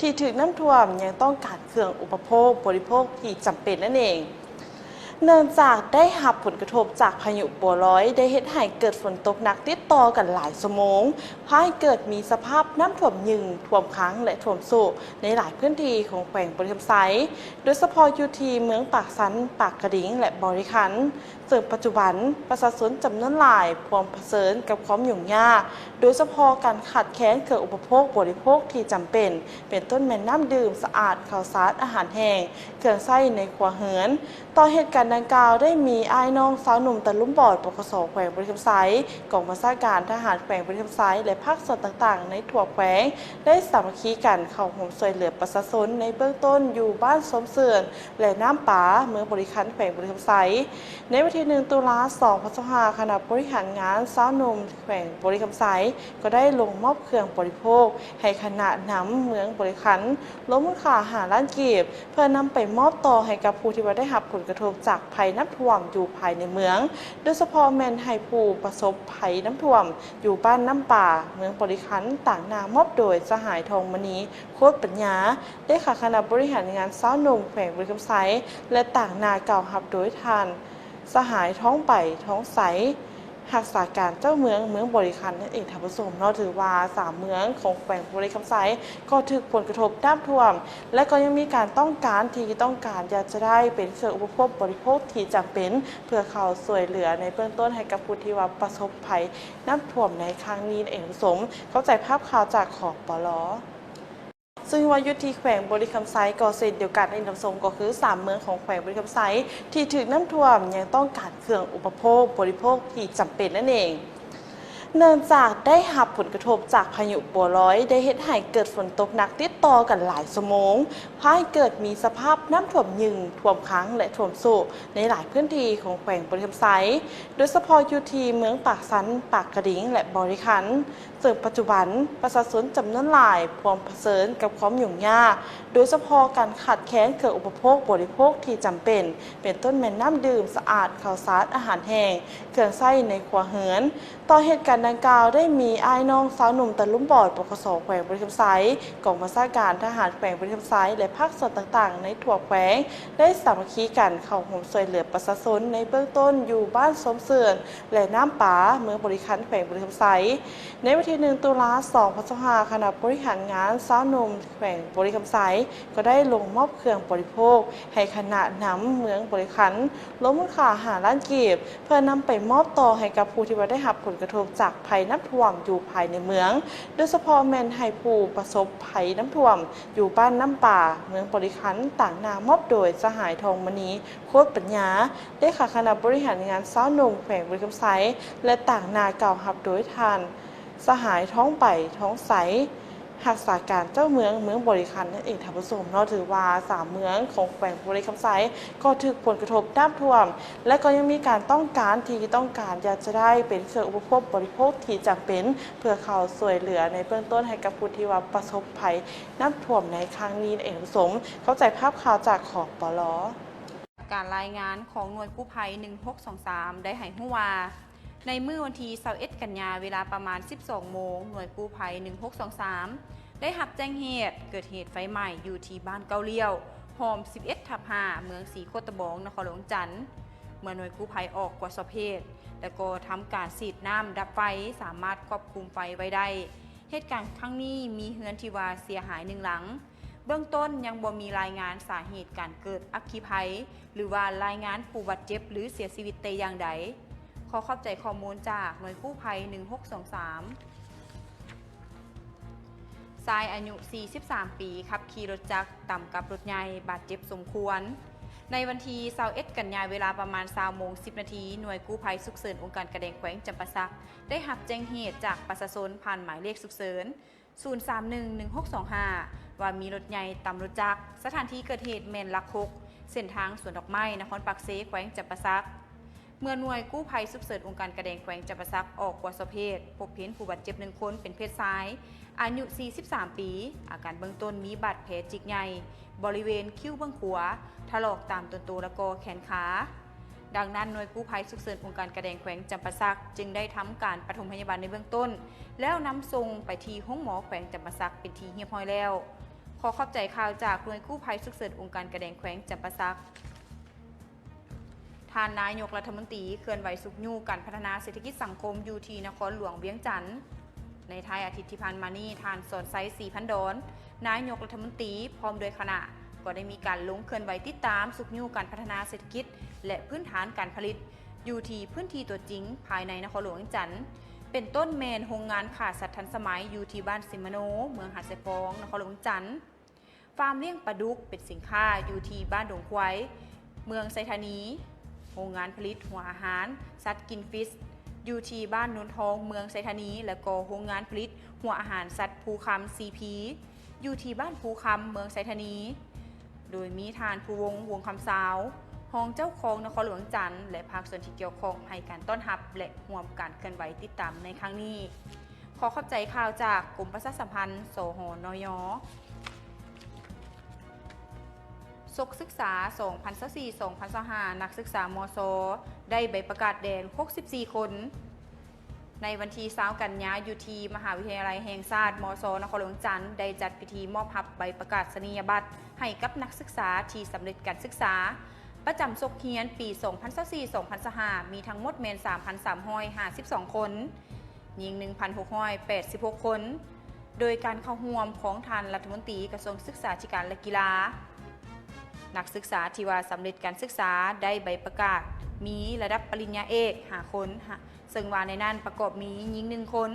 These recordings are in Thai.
ที่ถูกน้ำท่วมยังต้องการเครื่องอุปโภคบริโภคที่จำเป็นนั่นเองเนื่องจากได้รับผลกระทบจากพายุบัวร้อยได้เฮ็ดให้เกิดฝนตกหนักติดต่อกันหลายชั่วโมงพาให้เกิดมีสภาพน้ำท่วมยึงท่วมค้างและท่วมสูงในหลายพื้นที่ของแขวงบริคำไซโดยเฉพาะอยู่ที่เมืองปากสันปากกระดิ่งและบริคันซึ่งปัจจุบันประชาชนจำนวนหลายพร้อมเผชิญกับความยุ่งยากโดยเฉพาะการขาดแคลนเครื่องอุปโภคบริโภคที่จำเป็นต้นแม่น้ำดื่มสะอาดข้าวสารอาหารแห้งเครื่องใช้ในครัวเรือนต่อเหตุการณ์ดังกล่าวได้มีอ้ายน้องสาวหนุ่มตะลุ่มบอดปกสแขวงบริคำไซกองบัญชาการทหารแขวงบริคำไซและภาคส่วนต่างๆในทั่วแขวงได้สามัคคีกันเข้าร่วมช่วยเหลือประชาชนในเบื้องต้นอยู่บ้านสมเสื่อนและน้ำป่าเมืองบริคันแขวงบริคำไซในวันที่1 ตุลาคม 2565คณะบริหารงานสาวหนุ่มแขวงบริคำไซก็ได้ลงมอบเครื่องบริโภคให้คณะน้ำเมืองบริคันลดมูลค่า5 ล้านกีบเพื่อนำไปมอบต่อให้กับผู้ที่ได้รับผลกระทบจากภัยน้ำท่วมอยู่ภายในเมืองโดยเฉพาะแม่นให้ผู้ประสบภัยน้ำท่วมอยู่บ้านน้ำป่าเมืองบริคันต่างนามอบโดยสหายทองมณีโคตรปัญญาได้ค่ะคณะบริหารงานสาวหนุ่มแขวงบริคำไซและต่างนาเก่าหับโดยทานสหายท้องไปท้องใสหักษาการเจ้าเมืองบริคันนั่นเองท่านผู้ชมเราถือว่า3 เมืองของแขวงบริคำไซก็ถูกผลกระทบน้ำท่วมและก็ยังมีการต้องการอยากจะได้เป็นเครื่องอุปโภคบริโภคที่จำเป็นเพื่อเขาช่วยเหลือในเบื้องต้นให้กับผู้ที่ว่าประสบภัยน้ำท่วมในครั้งนี้เองท่านผู้ชมเข้าใจภาพข่าวจากขอบปลซึ่งว่ายุทธีแขวงบริคำไซก็เช่นเดียวกันในน้ำทรงก็คือ3 เมืองของแขวงบริคำไซที่ถูกน้ำท่วมยังต้องการเครื่องอุปโภคบริโภคที่จำเป็นนั่นเองเนื่องจากได้รับผลกระทบจากพายุบัวร้อยได้เฮ็ดให้เกิดฝนตกหนักติดต่อกันหลายชั่วโมงพาให้เกิดมีสภาพน้ำท่วมยึงท่วมค้างและท่วมสูงในหลายพื้นที่ของแขวงบริคำไซโดยเฉพาะอยู่ที่เมืองปากสันปากกระดิ่งและบริคันซึ่งปัจจุบันประชาชนจำนวนหลายพร้อมเผชิญกับความยุ่งยากโดยเฉพาะการขาดแคลนเครื่องอุปโภคบริโภคที่จำเป็นต้นแม่น้ำดื่มสะอาดข้าวสารอาหารแห้งเครื่องใช้ในครัวเรือนต่อเหตุการณ์ดังกล่าวได้มีอ้ายน้องสาวหนุ่มตะลุ่มบอดปกสแขวงบริคำไซกองบัญชาการทหารแขวงบริคำไซและภาคส่วนต่างๆในทั่วแขวงได้สามัคคีกันเข้าร่วมช่วยเหลือประชาชนในเบื้องต้นอยู่บ้านสมเสื่อนและน้ำป่าเมืองบริคันแขวงบริคำไซในวันที่1 ตุลาคม 2565คณะบริหารงานสาวหนุ่มแขวงบริคำไซก็ได้ลงมอบเครื่องบริโภคให้คณะน้ำเมืองบริคันลดมูลค่า5 ล้านกีบเพื่อนำไปมอบต่อให้กับผู้ที่ได้รับผลกระทบจากภัยน้ำท่วมอยู่ภายในเมืองโดยเฉพาะแม่นให้ผู้ประสบภัยน้ำท่วมอยู่บ้านน้ำป่าเมืองบริคันต่างนามอบโดยสหายทองมณีโคตรปัญญาได้ค่ะคณะบริหารงานสาวหนุ่มแขวงบริคำไซและต่างนาเก่าหับโดยทานสหายท้องไปท้องใสหักษาการเจ้าเมืองบริคันนั่นเองท่านผู้ชมเราถือว่า3 เมืองของแขวงบริคำไซก็ถูกผลกระทบน้ำท่วมและก็ยังมีการต้องการอยากจะได้เป็นเครื่องอุปโภคบริโภคที่จำเป็นเพื่อเขาช่วยเหลือในเบื้องต้นให้กับผู้ที่ว่าประสบภัยน้ำท่วมในครั้งนี้เองท่านผู้ชมเข้าใจภาพข่าวจากขอบปลการรายงานของหน่วยกู้ภัย 1623 ได้ให้รู้ว่าในมื้อวันที่21 กันยายนเวลาประมาณ 12 โมงหน่วยกู้ภัย 1623 ได้รับแจ้งเหตุเกิดเหตุไฟไหม้อยู่ที่บ้านเกาเลี้ยวหอม 11/5 เมืองศรีโคตบองนครหลวงจันทร์เมื่อหน่วยกู้ภัยออกกว่าสอบเหตุและก็ทำการฉีดน้ำดับไฟสามารถควบคุมไฟไว้ได้เหตุการณ์ครั้งนี้มีเฮือนที่ว่าเสียหาย1 หลังเบื้องต้นยังบ่มีรายงานสาเหตุการเกิดอัคคีภัยหรือว่ารายงานผู้บาดเจ็บหรือเสียชีวิตแต่อย่างใดขอเข้าใจข้อมูลจากหน่วยกู้ภัย 1623 ชายอายุ 43 ปีขับขี่รถจักรต่ำกับรถใหญ่บาดเจ็บสมควรในวันที่21 กันยายนเวลาประมาณ 20:10 นาทีหน่วยกู้ภัยฉุกเฉินองค์การกระแดงแขวงจำปาสักได้รับแจ้งเหตุจากประชาชนผ่านหมายเลขฉุกเฉิน 0311625 ว่ามีรถใหญ่ต่ำรถจักรสถานที่เกิดเหตุแม่นลักคกเส้นทางสวนดอกไม้นครปักเซแขวงจำปาสักเมื่อหน่วยกู้ภัยฉุกเฉินองค์การกระแดงแขวงจำปาสักออกกว่าสอบเหตุพบเห็นผู้บาดเจ็บ1 คนเป็นเพศชายอายุ 43 ปีอาการเบื้องต้นมีบาดแผลจิกใหญ่บริเวณคิ้วเบื้องขวาถลอกตามต้นตัวและก็แขนขาดังนั้นหน่วยกู้ภัยฉุกเฉินองค์การกระแดงแขวงจำปาสักจึงได้ทำการปฐมพยาบาลในเบื้องต้นแล้วนำส่งไปที่ห้องหมอแขวงจำปาสักเป็นที่เรียบร้อยแล้ว ขอขอบใจข่าวจากหน่วยกู้ภัยฉุกเฉินองค์การกระแดงแขวงจำปาสักท่านนายกรัฐมนตรีเคลื่อนไหวสุขยู่การพัฒนาเศรษฐกิจสังคมอยู่ที่นครหลวงเวียงจันทร์ในท้ายอาทิตย์ที่ผ่านมานี้ท่านสอนไซสีพันดอนนายกรัฐมนตรีพร้อมโดยคณะก็ได้มีการลงเคลื่อนไหวติดตามสุขยู่การพัฒนาเศรษฐกิจและพื้นฐานการผลิตอยู่ที่พื้นที่ตัวจริงภายในนครหลวงเวียงจันทร์เป็นต้นเมนโรงงานขาสัตว์ทันสมัยอยู่ที่บ้านสิมโนเมืองหาดทรายฟองนครหลวงเวียงจันทร์ฟาร์มเลี้ยงปลาดุกเป็นสินค้าอยู่ที่บ้านดงควายเมืองไซธานีโรงงานผลิตหัวอาหารสัตว์กินฟิชอยู่ที่บ้านนนทองเมืองไซธานีและก็โรงงานผลิตหัวอาหารสัตว์ภูคำซีพีอยู่ที่บ้านภูคำเมืองไซธานีโดยมีทานภูวงคำสาวห้องเจ้าของนครหลวงจันทร์และภาคส่วนที่เกี่ยวข้องให้การต้อนรับและร่วมการเคลื่อนไหวติดตามในครั้งนี้ขอขอบใจข่าวจากกรมประชาสัมพันธ์สหนย.ศกศึกษา 2024-2025 นักศึกษามศ.ได้ใบประกาศแดง 64 คนในวันที่20 กันยายนอยู่ที่มหาวิทยาลัยแห่งชาติมศ.นครหลวงจันทร์ได้จัดพิธีมอบใบประกาศนียบัตรให้กับนักศึกษาที่สำเร็จการศึกษาประจำศกเฮียนปี 2024-2025 มีทั้งหมดเมน 3,352 คนหญิง 1,686 คนโดยการเข้าร่วมของท่านรัฐมนตรีกระทรวงศึกษาธิการและกีฬานักศึกษาที่ว่าสำเร็จการศึกษาได้ใบประกาศมีระดับปริญญาเอก5 คนซึ่งว่าในนั้นประกอบมีหญิง1 คน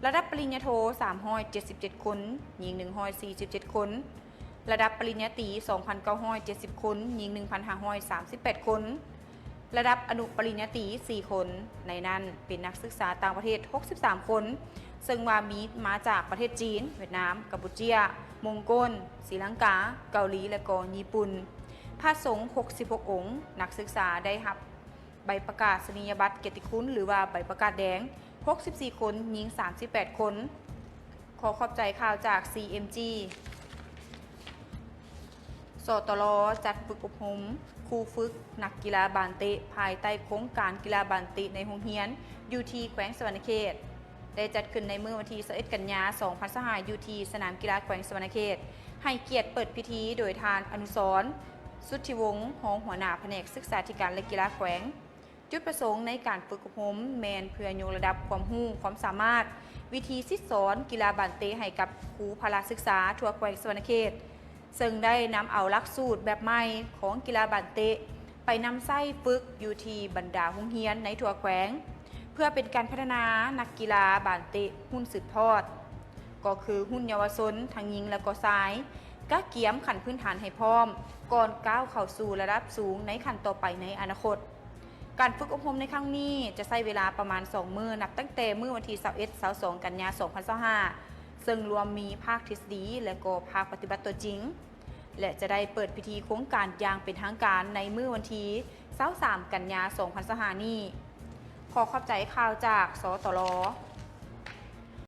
ระดับปริญญาโท377 คนหญิง147 คนระดับปริญญาตรี 2,970 คนหญิง 1,538 คนระดับอนุปริญญาตรี4 คนในนั้นเป็นนักศึกษาต่างประเทศ63 คนซึ่งว่ามีมาจากประเทศจีนเวียดนามกัมพูชามองโกลศรีลังกาเกาหลีและก็ญี่ปุ่นพระสงฆ์66 องค์นักศึกษาได้รับใบประกาศนียบัตรเกียรติคุณหรือว่าใบประกาศแดง64 คนหญิง38 คนขอขอบใจข่าวจาก CMG สตล.จัดฝึกอบรมครูฝึกนักกีฬาบานเตะภายใต้โครงการกีฬาบานเตะในโรงเรียนอยู่ที่แขวงสวรรณเขตได้จัดขึ้นในมื้อวันที่21 กันยายน 2025 อยู่ที่สนามกีฬาแขวงสวรรณเขตให้เกียรติเปิดพิธีโดยทานอนุสรณ์สุทธิวงศ์รองหัวหน้าแผนกศึกษาธิการและกีฬาแขวงจุดประสงค์ในการฝึกอบรมแมนเพื่อยกระดับความรู้ความสามารถวิธีสิสอนกีฬาบานเตะให้กับครูพละศึกษาทั่วแขวงสวรรณเขตซึ่งได้นำเอาหลักสูตรแบบใหม่ของกีฬาบานเตะไปนำใส่ฝึกอยู่ที่บรรดาโรงเรียนในทั่วแขวงเพื่อเป็นการพัฒนานักกีฬาบานเตะหุ้นสืบทอดก็คือหุ้นเยาวชนทั้งหญิงและก็ชายกะเกียมขั้นพื้นฐานให้พร้อมก่อนก้าวเข้าสู่ระดับสูงในขั้นต่อไปในอนาคตการฝึกอบรมในครั้งนี้จะใช้เวลาประมาณ2 มื้อนับตั้งแต่มื้อวันที่21-22 กันยายน 2025ซึ่งรวมมีภาคทฤษฎีและก็ภาคปฏิบัติตัวจริงและจะได้เปิดพิธีโครงการอย่างเป็นทางการในมื้อวันที่23 กันยายน 2025 นี้ขอขอบใจข่าวจากสตล.